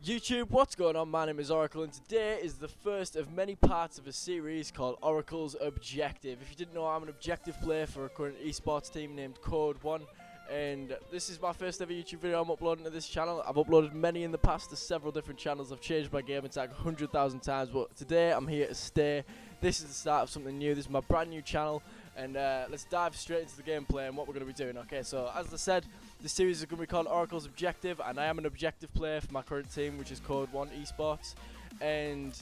YouTube, what's going on? My name is Oracle and today is the first of many parts of a series called Oracle's Objective. If you didn't know, I'm an objective player for a current esports team named COD and this is my first ever YouTube video I'm uploading to this channel. I've uploaded many in the past to several different channels. I've changed my gamer tag 100,000 times, but today I'm here to stay. This is the start of something new. This is my brand new channel and let's dive straight into the gameplay and what we're going to be doing. Okay, so as I said, this series is going to be called Oracle's Objective, and I am an objective player for my current team, which is COD Esports. And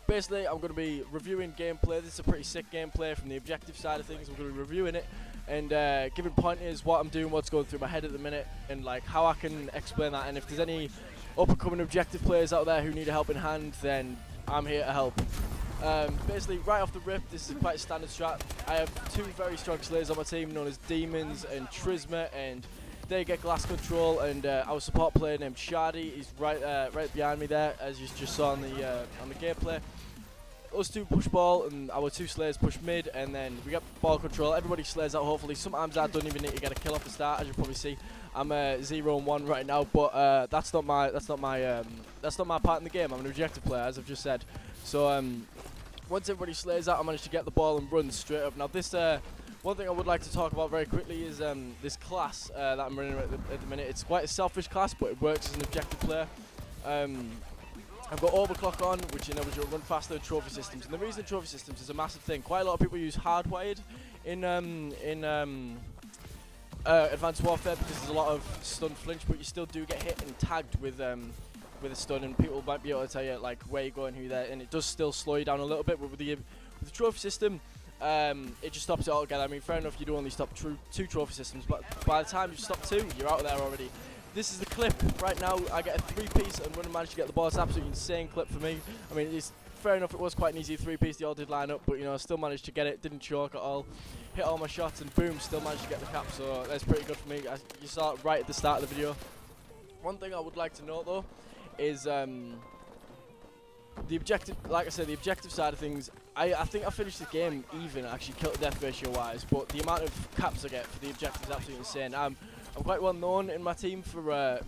basically, I'm going to be reviewing gameplay. This is a pretty sick gameplay from the objective side of things. I'm going to be reviewing it and giving pointers, what I'm doing, what's going through my head at the minute, and like how I can explain that. And if there's any up-and-coming objective players out there who need a helping hand, then I'm here to help. Basically, right off the rip, this is quite a standard strat. I have two very strong slayers on my team, known as Demons and Trisma, and they get glass control. And our support player named Shardy is right behind me there, as you just saw on the gameplay. Us two push ball, and our two slayers push mid, and then we get ball control. Everybody slays out. Hopefully, sometimes I don't even need to get a kill off the start, as you probably see. I'm 0-1 right now, but that's not my part in the game. I'm an objective player, as I've just said. So once everybody slays out, I managed to get the ball and run straight up. Now this one thing I would like to talk about very quickly is this class that I'm running at the minute. It's quite a selfish class, but it works as an objective player. I've got overclock on, which enables you to run faster than trophy systems. And the reason trophy systems is a massive thing. Quite a lot of people use hardwired in Advanced Warfare because there's a lot of stun flinch, but you still do get hit and tagged with a stun, and people might be able to tell you like where you're going, who you're there, and it does still slow you down a little bit. But with the trophy system, it just stops it all together. I mean, fair enough, you do only stop two trophy systems, but by the time you stop two, you're out of there already. This is the clip right now. I get a 3-piece and when I manage to get the ball, it's an absolutely insane clip for me. I mean, it's fair enough, it was quite an easy 3-piece, they all did line up, but you know, I still managed to get it, didn't choke at all, hit all my shots, and boom, still managed to get the cap, so that's pretty good for me. You saw it right at the start of the video. One thing I would like to note though is the objective, like I said, the objective side of things. I think I finished the game even, actually, kill to death ratio wise, but the amount of caps I get for the objective is absolutely insane. I'm quite well known in my team for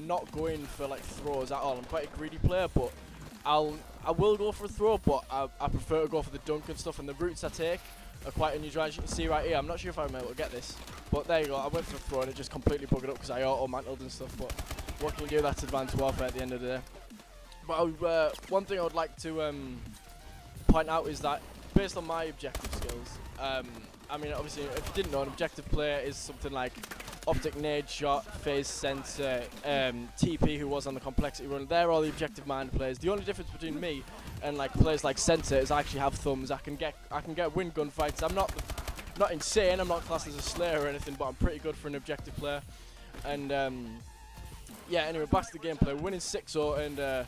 not going for like throws at all. I'm quite a greedy player, but I will go for a throw, but I prefer to go for the dunk and stuff, and the routes I take are quite unusual. As you can see right here, I'm not sure if I'm able to get this, but there you go, I went for a throw and it just completely buggered up because I auto-mantled and stuff, but what can you do? That's Advanced Warfare at the end of the day. But one thing I would like to point out is that based on my objective skills, I mean, obviously, if you didn't know, an objective player is something like optic nade shot, phase sensor, TP, who was on the complexity run. They're all the objective minded players. The only difference between me and like players like Sensor is I actually have thumbs. I can get win gunfights. I'm not insane. I'm not classed as a slayer or anything, but I'm pretty good for an objective player. And yeah, anyway, back to the gameplay. We're winning 6-0, and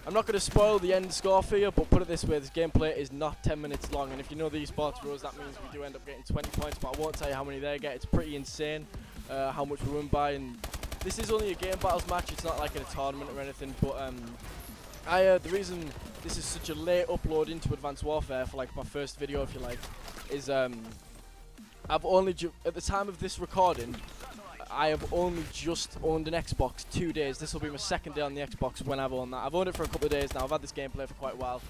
I'm not going to spoil the end score for you, but put it this way, this gameplay is not 10 minutes long, and if you know the esports rules, that means we do end up getting 20 points, but I won't tell you how many they get. It's pretty insane how much we win by, and this is only a game battles match. It's not like in a tournament or anything, but the reason this is such a late upload into Advanced Warfare for like my first video, if you like, is I've only at the time of this recording, I have only just owned an Xbox 2 days. This will be my second day on the Xbox when I've owned that. I've owned it for a couple of days now. I've had this gameplay for quite a while,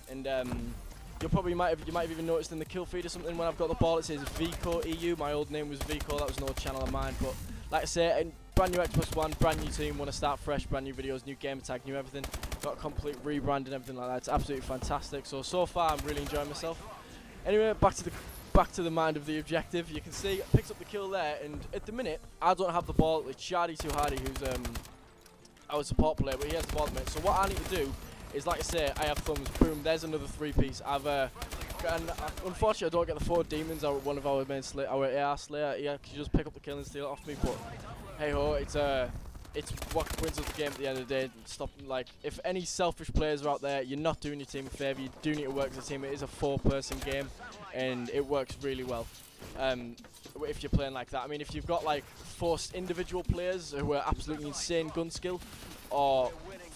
and you might have even noticed in the kill feed or something when I've got the ball it says Vico EU. My old name was Vico. That was an old channel of mine. But like I say, brand new Xbox One, brand new team. Want to start fresh, brand new videos, new game tag, new everything. Got a complete rebrand and everything like that. It's absolutely fantastic. So far I'm really enjoying myself. Anyway, back to the mind of the objective. You can see picks up the kill there, and at the minute I don't have the ball. It's Shardy Too Hardy who's our support player, but he has the ball at the minute. So what I need to do is, like I say, I have thumbs. Boom, there's another 3-piece. Unfortunately I don't get the 4 demons out of one of our main our AR slayer. He can just pick up the kill and steal it off me, but hey ho, it's what wins us the game at the end of the day. Stop, like, if any selfish players are out there, you're not doing your team a favour. You do need to work as a team. It is a 4-person game, and it works really well if you're playing like that. I mean, if you've got like 4 individual players who are absolutely insane gun skill, or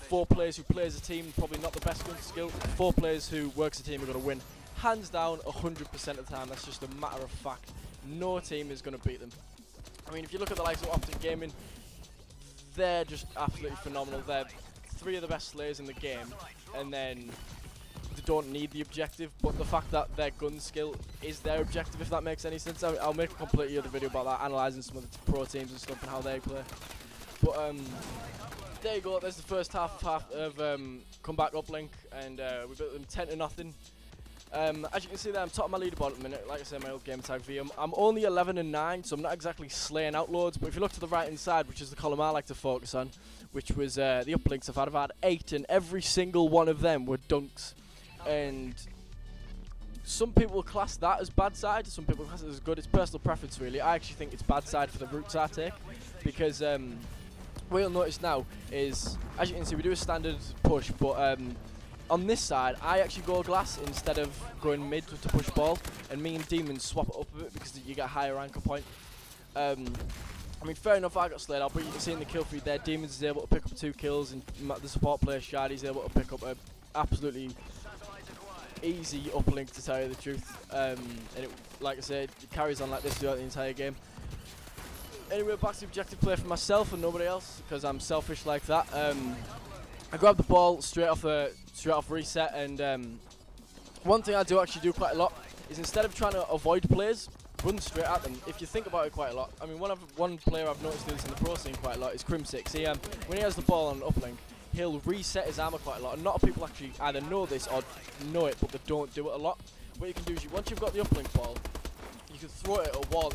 4 players who play as a team, probably not the best gun skill, 4 players who work as a team are going to win. Hands down, 100% of the time. That's just a matter of fact. No team is going to beat them. I mean, if you look at the likes of Optic Gaming, they're just absolutely phenomenal. They're 3 of the best slayers in the game, and then they don't need the objective, but the fact that their gun skill is their objective, if that makes any sense. I'll make a completely other video about that, analysing some of the pro teams and stuff and how they play. But there you go, there's the first half of comeback uplink, and we beat them 10-0. As you can see there, I'm top of my leaderboard at the minute. Like I said, my old game tag V. I'm only 11-9, so I'm not exactly slaying out loads, but if you look to the right hand side, which is the column I like to focus on, which was the uplinks I've had 8, and every single one of them were dunks. And some people class that as bad side, some people class it as good. It's personal preference, really. I actually think it's bad side for the routes I take, because what you'll notice now is, as you can see, we do a standard push, but on this side, I actually go glass instead of going mid to push ball, and me and Demons swap it up a bit because you get a higher anchor point. I mean, fair enough, I got slayed out, but you can see in the kill feed there, Demons is able to pick up 2 kills, and the support player, Shardy's able to pick up a absolutely easy uplink, to tell you the truth. And it, like I said, it carries on like this throughout the entire game. Anyway, back to the objective play for myself and nobody else, because I'm selfish like that. I grabbed the ball straight off reset, and one thing I do actually do quite a lot is, instead of trying to avoid players, run straight at them. If you think about it quite a lot, I mean, one player I've noticed do this in the pro scene quite a lot is Crim6. When he has the ball on uplink, he'll reset his armor quite a lot. And a lot of people actually either know this or know it, but they don't do it a lot. What you can do is, once you've got the uplink ball, you can throw it at a wall,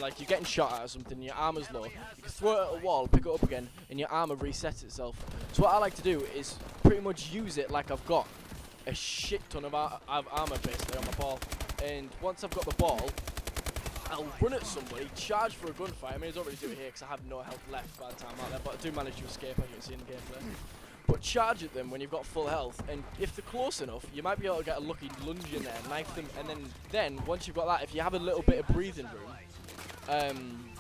like you're getting shot at or something, your armor's low. You can throw it at a wall, pick it up again, and your armor resets itself. So what I like to do is pretty much use it like I've got a shit ton of armor basically on my ball. And once I've got the ball, I'll run at somebody, charge for a gunfight. I mean, it's already do it here because I have no health left by the time I'm out there, but I do manage to escape, as you can see in the gameplay. But charge at them when you've got full health, and if they're close enough, you might be able to get a lucky lunge in there, knife them, and then once you've got that, if you have a little bit of breathing room,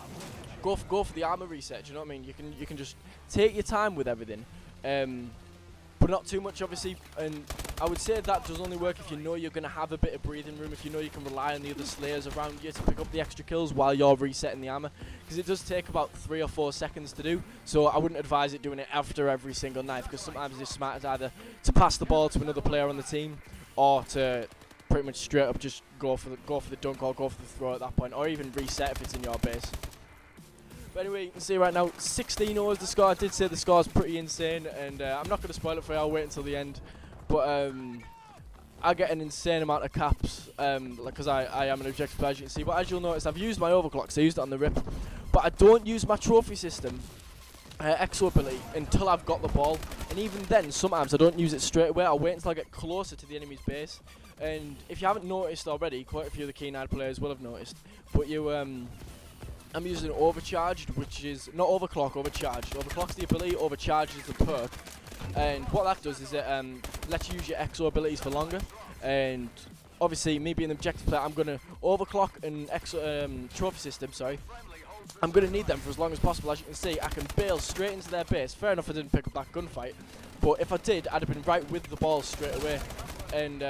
go for the armor reset. Do you know what I mean? You can just take your time with everything, but not too much, obviously. And I would say that does only work if you know you're going to have a bit of breathing room, if you know you can rely on the other slayers around you to pick up the extra kills while you're resetting the armor, because it does take about 3 or 4 seconds to do. So I wouldn't advise it doing it after every single knife, because sometimes it's smart either to pass the ball to another player on the team, or to pretty much straight up just go for the dunk or go for the throw at that point, or even reset if it's in your base. But anyway, you can see right now 16-0 is the score. I did say the score is pretty insane, and I'm not going to spoil it for you. I'll wait until the end. But I get an insane amount of caps, because I am an objective player, as you can see. But as you'll notice, I've used my overclock, so I used it on the rip. But I don't use my trophy system exo ability until I've got the ball. And even then, sometimes I don't use it straight away. I'll wait until I get closer to the enemy's base. And if you haven't noticed already, quite a few of the keen-eyed players will have noticed. But I'm using overcharged, which is not overclock, overcharged. Overclock's the ability, overcharged is the perk. And what that does is it lets you use your exo abilities for longer. And obviously, me being an objective player, I'm going to overclock and trophy system, sorry. I'm going to need them for as long as possible. As you can see, I can bail straight into their base. Fair enough, I didn't pick up that gunfight. But if I did, I'd have been right with the ball straight away. And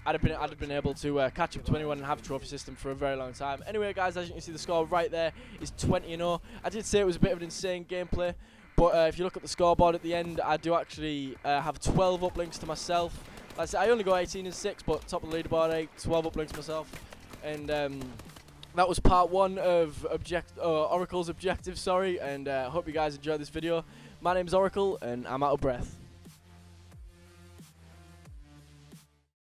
I'd have been able to catch up to anyone and have a trophy system for a very long time. Anyway, guys, as you can see, the score right there is 20-0. I did say it was a bit of an insane gameplay, but if you look at the scoreboard at the end, I do actually have 12 uplinks to myself. Like I said, I only got 18-6, but top of the leaderboard, 12 uplinks myself. And that was part 1 of Oracle's objective, sorry. And I hope you guys enjoyed this video. My name's Oracle, and I'm out of breath.